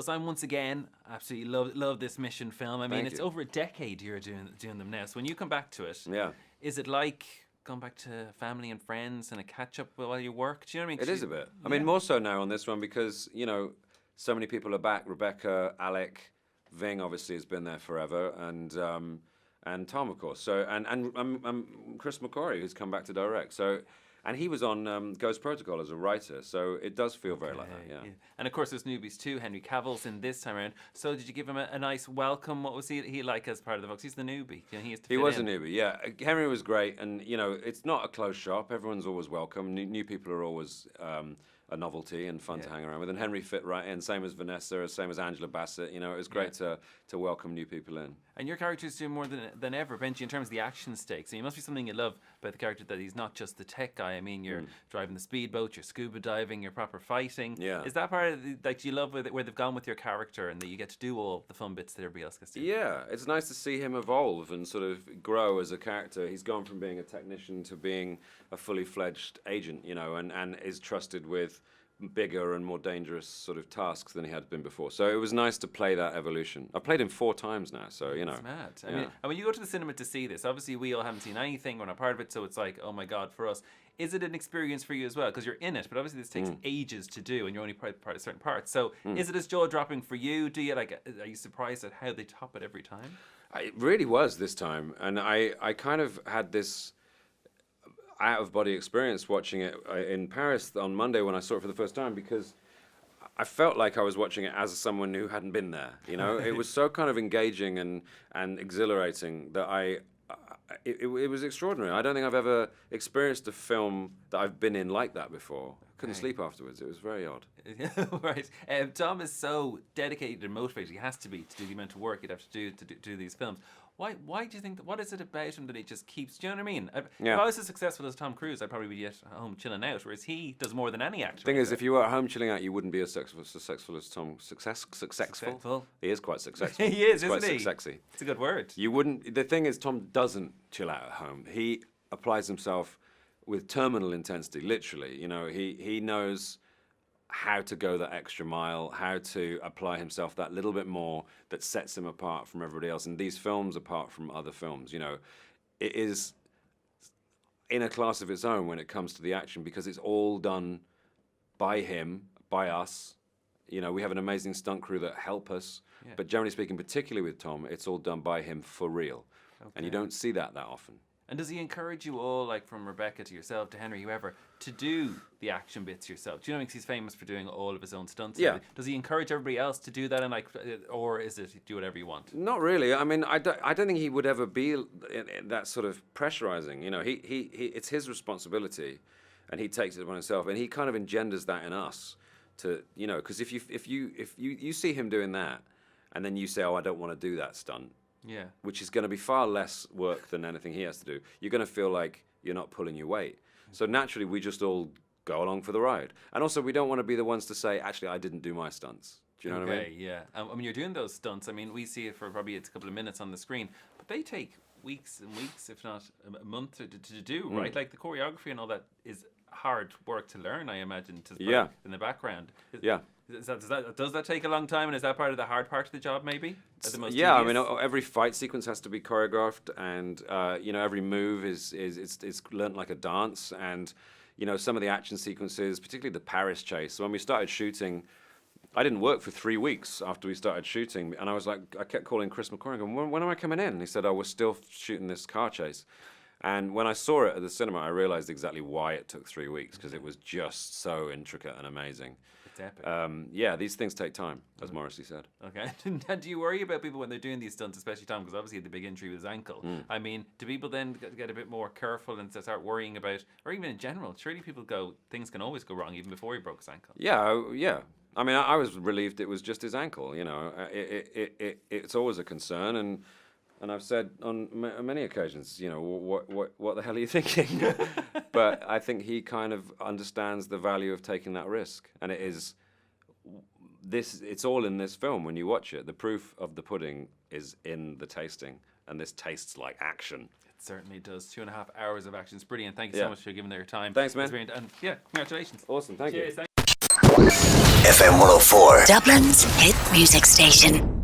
Well, Simon, once again, absolutely love this mission film. I mean, it's over a decade you're doing them now. So when you come back to it, is it like going back to family and friends and a catch-up while you work? Do you know what I mean? It is a bit. I mean, more so now on this one because, you know, so many people are back. Rebecca, Alec, Ving obviously has been there forever, and Tom, of course. So and Chris McQuarrie, who's come back to direct. So. And he was on Ghost Protocol as a writer, so it does feel very like that, yeah. And of course, there's newbies too. Henry Cavill's in this time around. So did you give him a nice welcome? What was he like as part of the folks? He's the newbie. You know, he was a newbie, yeah. Henry was great, and you know, it's not a closed shop. Everyone's always welcome. New people are always a novelty and fun to hang around with. And Henry fit right in, same as Vanessa, same as Angela Bassett. You know, it was great to welcome new people in. And your character's doing more than ever, Benji, in terms of the action stakes. So it must be something you love about the character, that he's not just the tech guy. I mean, you're driving the speedboat, you're scuba diving, you're proper fighting. Yeah. Is that part of do you love where they've gone with your character and that you get to do all the fun bits that everybody else gets to do? Yeah, it's nice to see him evolve and sort of grow as a character. He's gone from being a technician to being a fully fledged agent, you know, and is trusted with bigger and more dangerous sort of tasks than he had been before. So it was nice to play that evolution. I've played him 4 times now, so, you know. It's mad. I mean, and when you go to the cinema to see this, obviously we all haven't seen anything, we're not part of it, so it's like, oh my God, for us. Is it an experience for you as well? Because you're in it, but obviously this takes ages to do, and you're only part of certain parts. So is it as jaw-dropping for you? Do you, are you surprised at how they top it every time? It really was this time. And I kind of had this out-of-body experience watching it in Paris on Monday when I saw it for the first time, because I felt like I was watching it as someone who hadn't been there. You know, it was so kind of engaging and exhilarating that it was extraordinary. I don't think I've ever experienced a film that I've been in like that before. Couldn't sleep afterwards. It was very odd. Right. Tom is so dedicated and motivated. He has to be to do the amount of work he'd have to do these films. Why do you think what is it about him that he just keeps? Do you know what I mean? If I was as successful as Tom Cruise, I'd probably be at home chilling out, whereas he does more than any actor. The thing is, if you were at home chilling out, you wouldn't be as successful as Tom. Successful? He is quite successful. He is, isn't he? Quite sexy. It's a good word. You wouldn't. The thing is, Tom doesn't chill out at home. He applies himself with terminal intensity, literally. You know, he knows how to go that extra mile, how to apply himself that little bit more that sets him apart from everybody else. And these films, apart from other films, you know, it is in a class of its own when it comes to the action, because it's all done by him, by us. You know, we have an amazing stunt crew that help us, but generally speaking, particularly with Tom, it's all done by him for real. Okay. And you don't see that often. And does he encourage you all, like from Rebecca to yourself to Henry, whoever, to do the action bits yourself? Do you know, because he's famous for doing all of his own stunts? Yeah. Does he encourage everybody else to do that, and or is it do whatever you want? Not really. I mean, I don't think he would ever be that sort of pressurizing. You know, he it's his responsibility, and he takes it upon himself, and he kind of engenders that in us. To, you know, because if you see him doing that, and then you say, oh, I don't want to do that stunt. Yeah. Which is going to be far less work than anything he has to do. You're going to feel like you're not pulling your weight. So naturally, we just all go along for the ride. And also, we don't want to be the ones to say, actually, I didn't do my stunts. Do you know what I mean? Yeah. I mean, you're doing those stunts. I mean, we see it for probably a couple of minutes on the screen, but they take weeks and weeks, if not a month to do, right? Like the choreography and all that is hard work to learn, I imagine, in the background. Does that take a long time, and is that part of the hard part of the job, maybe? I mean, every fight sequence has to be choreographed, and you know, every move is learnt like a dance, and you know, some of the action sequences, particularly the Paris chase. So when we started shooting, I didn't work for 3 weeks after we started shooting, and I kept calling Chris McQuarrie, going, when am I coming in? And he said, oh, we're still shooting this car chase. And when I saw it at the cinema, I realized exactly why it took 3 weeks, because it was just so intricate and amazing. It's epic. Yeah, these things take time, as Morrissey said. Okay. And do you worry about people when they're doing these stunts, especially Tom, because obviously he had the big injury with his ankle. I mean, do people then get a bit more careful and start worrying about, or even in general, surely people go, things can always go wrong even before he broke his ankle? Yeah. I mean, I was relieved it was just his ankle, you know. It's always a concern, and I've said on many occasions, you know, what the hell are you thinking? But I think he kind of understands the value of taking that risk. And it's all in this film when you watch it. The proof of the pudding is in the tasting. And this tastes like action. It certainly does. 2.5 hours of action. It's brilliant. Thank you so much for giving your time. Thanks, man. And congratulations. Awesome. Thank you. FM104. Dublin's hit music station.